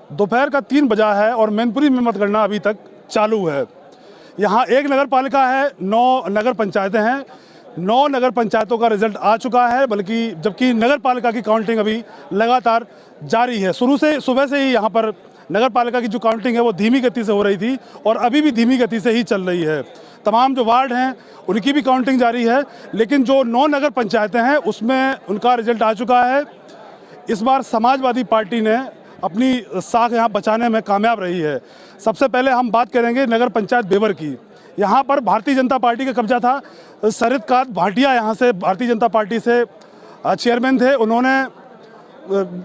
दोपहर का 3 बजा है और मैनपुरी में मतगणना अभी तक चालू है। यहाँ एक नगर पालिका है, 9 नगर पंचायतें हैं। 9 नगर पंचायतों का रिजल्ट आ चुका है, बल्कि जबकि नगर पालिका की काउंटिंग अभी लगातार जारी है। सुबह से ही यहाँ पर नगर पालिका की जो काउंटिंग है वो धीमी गति से हो रही थी और अभी भी धीमी गति से ही चल रही है। तमाम जो वार्ड हैं उनकी भी काउंटिंग जारी है, लेकिन जो 9 नगर पंचायतें हैं उसमें उनका रिजल्ट आ चुका है। इस बार समाजवादी पार्टी ने अपनी साख यहाँ बचाने में कामयाब रही है। सबसे पहले हम बात करेंगे नगर पंचायत बेवर की। यहाँ पर भारतीय जनता पार्टी का कब्जा था। शरद कांत भाटिया यहाँ से भारतीय जनता पार्टी से चेयरमैन थे। उन्होंने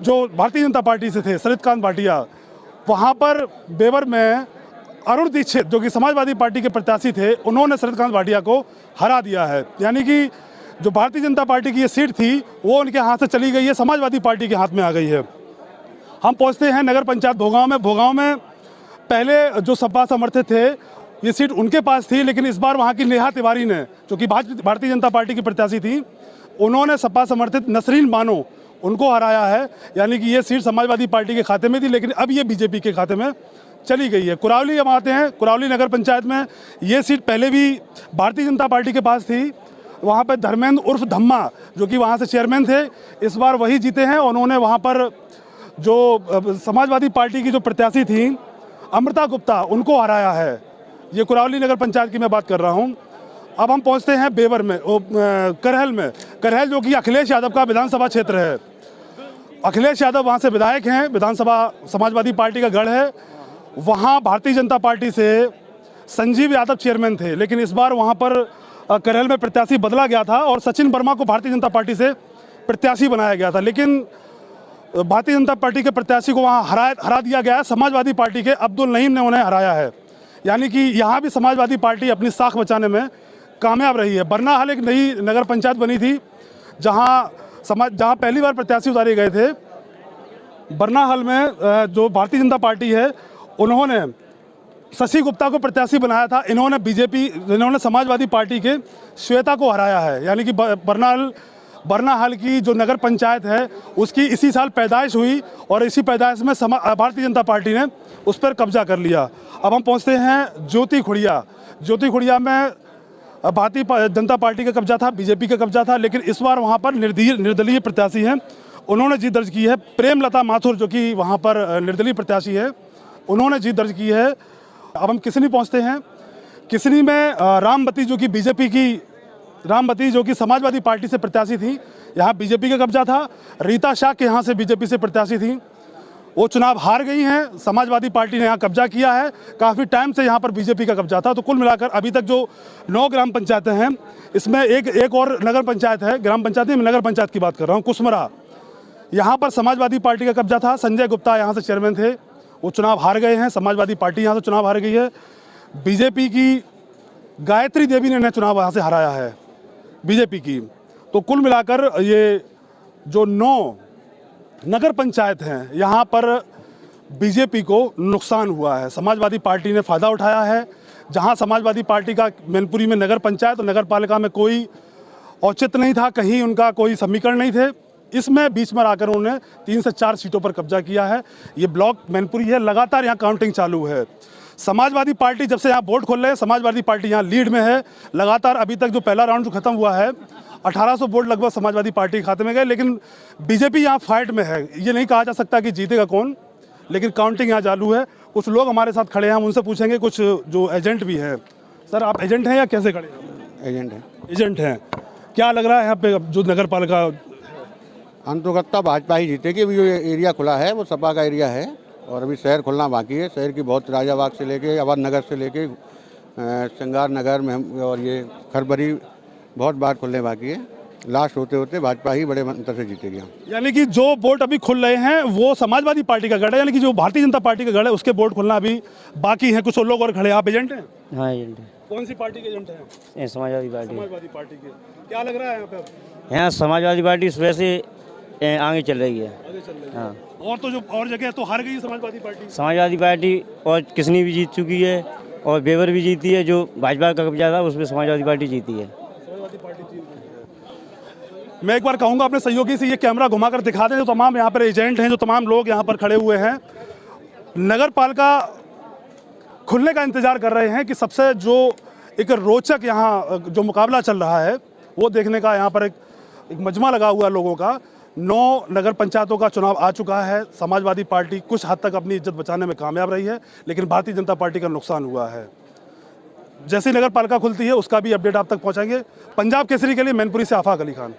जो भारतीय जनता पार्टी से थे शरद कांत भाटिया, वहाँ पर बेवर में अरुण दीक्षित जो कि समाजवादी पार्टी के प्रत्याशी थे, उन्होंने शरद कांत भाटिया को हरा दिया है। यानी कि जो भारतीय जनता पार्टी की ये सीट थी वो उनके हाथ से चली गई है, समाजवादी पार्टी के हाथ में आ गई है। हम पहुंचते हैं नगर पंचायत भोगांव में। भोगांव में पहले जो सपा समर्थित थे ये सीट उनके पास थी, लेकिन इस बार वहां की नेहा तिवारी ने, जो कि भारतीय जनता पार्टी की प्रत्याशी थी, उन्होंने सपा समर्थित नसरीन बानो उनको हराया है। यानी कि ये सीट समाजवादी पार्टी के खाते में थी, लेकिन अब ये बीजेपी के खाते में चली गई है। कुरावली हम आते हैं। कुरावली नगर पंचायत में ये सीट पहले भी भारतीय जनता पार्टी के पास थी। वहाँ पर धर्मेंद्र उर्फ धम्मा जो कि वहाँ से चेयरमैन थे, इस बार वही जीते हैं। उन्होंने वहाँ पर जो समाजवादी पार्टी की जो प्रत्याशी थी अमृता गुप्ता, उनको हराया है। ये कुरावली नगर पंचायत की मैं बात कर रहा हूँ। अब हम पहुँचते हैं बेवर में, करहल में। करहल जो कि अखिलेश यादव का विधानसभा क्षेत्र है। अखिलेश यादव वहाँ से विधायक हैं, विधानसभा समाजवादी पार्टी का गढ़ है। वहाँ भारतीय जनता पार्टी से संजीव यादव चेयरमैन थे, लेकिन इस बार वहाँ पर करहल में प्रत्याशी बदला गया था और सचिन वर्मा को भारतीय जनता पार्टी से प्रत्याशी बनाया गया था, लेकिन भारतीय जनता पार्टी के प्रत्याशी को वहाँ हरा दिया गया है। समाजवादी पार्टी के अब्दुल नईम ने उन्हें हराया है। यानी कि यहाँ भी समाजवादी पार्टी अपनी साख बचाने में कामयाब रही है। बरनाहाल एक नई नगर पंचायत बनी थी जहाँ पहली बार प्रत्याशी उतारे गए थे। बरनाहाल में जो भारतीय जनता पार्टी है उन्होंने शशि गुप्ता को प्रत्याशी बनाया था। इन्होंने समाजवादी पार्टी के श्वेता को हराया है। यानी कि बरनाहाल की जो नगर पंचायत है उसकी इसी साल पैदाइश हुई और इसी पैदाइश में भारतीय जनता पार्टी ने उस पर कब्जा कर लिया। अब हम पहुंचते हैं ज्योति खुड़िया। ज्योति खुड़िया में भारतीय जनता पार्टी का कब्जा था, बीजेपी का कब्जा था, लेकिन इस बार वहां पर निर्दलीय प्रत्याशी हैं, उन्होंने जीत दर्ज की है। प्रेमलता माथुर जो कि वहां पर निर्दलीय प्रत्याशी है, उन्होंने जीत दर्ज की है। अब हम किसनी पहुंचते हैं। किसनी में रामवती जो कि समाजवादी पार्टी से प्रत्याशी थी, यहाँ बीजेपी का कब्जा था। रीता शाह के यहाँ से बीजेपी से प्रत्याशी थी, वो चुनाव हार गई हैं। समाजवादी पार्टी ने यहाँ कब्जा किया है। काफ़ी टाइम से यहाँ पर बीजेपी का कब्जा था। तो कुल मिलाकर अभी तक जो 9 ग्राम पंचायतें हैं, इसमें एक और नगर पंचायत है, ग्राम पंचायत में नगर पंचायत की बात कर रहा हूँ, कुसमरा। यहाँ पर समाजवादी पार्टी का कब्जा था। संजय गुप्ता यहाँ से चेयरमैन थे, वो चुनाव हार गए हैं। समाजवादी पार्टी यहाँ से चुनाव हार गई है। बीजेपी की गायत्री देवी ने चुनाव यहाँ से हराया है, बीजेपी की। तो कुल मिलाकर ये जो 9 नगर पंचायत हैं यहाँ पर बीजेपी को नुकसान हुआ है। समाजवादी पार्टी ने फ़ायदा उठाया है। जहाँ समाजवादी पार्टी का मैनपुरी में नगर पंचायत और नगर पालिका में कोई औचित्य नहीं था, कहीं उनका कोई समीकरण नहीं थे, इसमें बीच में आकर उन्होंने 3 से 4 सीटों पर कब्जा किया है। ये ब्लॉक मैनपुरी है, लगातार यहाँ काउंटिंग चालू है। समाजवादी पार्टी जब से यहाँ बोर्ड खोल रहे हैं, समाजवादी पार्टी यहाँ लीड में है लगातार। अभी तक जो पहला राउंड जो खत्म हुआ है, 1800 वोट लगभग समाजवादी पार्टी के खाते में गए, लेकिन बीजेपी यहाँ फाइट में है। ये नहीं कहा जा सकता कि जीतेगा कौन, लेकिन काउंटिंग यहाँ चालू है। कुछ लोग हमारे साथ खड़े हैं, हम उनसे पूछेंगे। कुछ जो एजेंट भी हैं। सर, आप एजेंट हैं या कैसे खड़े हैं? एजेंट हैं। क्या लग रहा है यहाँ पे जो नगर पालिका? अंतर्गतता भाजपा ही जीतेगी। अभी जो एरिया खुला है वो सपा का एरिया है और अभी शहर खुलना बाकी है। शहर की बहुत राजाबाग से लेके अवध नगर से लेके श्रृंगार नगर में और ये खरबरी बहुत बार खुलने बाकी है। लास्ट होते होते भाजपा ही बड़े अंतर से जीतेगी। यानी कि जो बोर्ड अभी खुल रहे हैं वो समाजवादी पार्टी का गढ़ है, यानी कि जो भारतीय जनता पार्टी का गढ़ है उसके बोर्ड खुलना अभी बाकी है। कुछ लोग और खड़े। आप एजेंट हैं? हाँ, एजेंट है। कौन सी पार्टी के एजेंट हैं? समाजवादी पार्टी। समाजवादी पार्टी के। क्या लग रहा है यहाँ पे? यहाँ समाजवादी पार्टी सुबह से आगे चल रही है। आगे चल रही है। हाँ। और तो जो और जगह तो हार गई समाजवादी पार्टी। समाजवादी पार्टी और किसनी भी जीत चुकी है और बेवर भी जीती है। जो भाजपा का कब्जा था उसमें समाजवादी पार्टी जीती है। समाजवादी पार्टी जीत गई है। मैं एक बार कहूँगा अपने सहयोगी से ये कैमरा घुमाकर दिखा दें, जो तमाम यहाँ पर एजेंट हैं, जो तमाम लोग यहाँ पर खड़े हुए हैं, नगर पालिका खुलने का इंतज़ार कर रहे हैं कि सबसे जो एक रोचक यहाँ जो मुकाबला चल रहा है वो देखने का यहाँ पर एक मजमा लगा हुआ है लोगों का। 9 नगर पंचायतों का चुनाव आ चुका है। समाजवादी पार्टी कुछ हद तक अपनी इज्जत बचाने में कामयाब रही है, लेकिन भारतीय जनता पार्टी का नुकसान हुआ है। जैसी नगर पालिका खुलती है उसका भी अपडेट आप तक पहुँचाएंगे। पंजाब केसरी के लिए मैनपुरी से आफाक अली खान।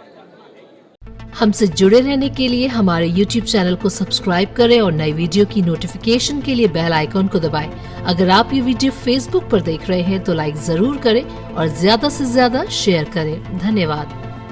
हमसे जुड़े रहने के लिए हमारे YouTube चैनल को सब्सक्राइब करें और नई वीडियो की नोटिफिकेशन के लिए बेल आइकॉन को दबाएं। अगर आप ये वीडियो Facebook पर देख रहे हैं तो लाइक जरूर करें और ज्यादा से ज्यादा शेयर करें। धन्यवाद।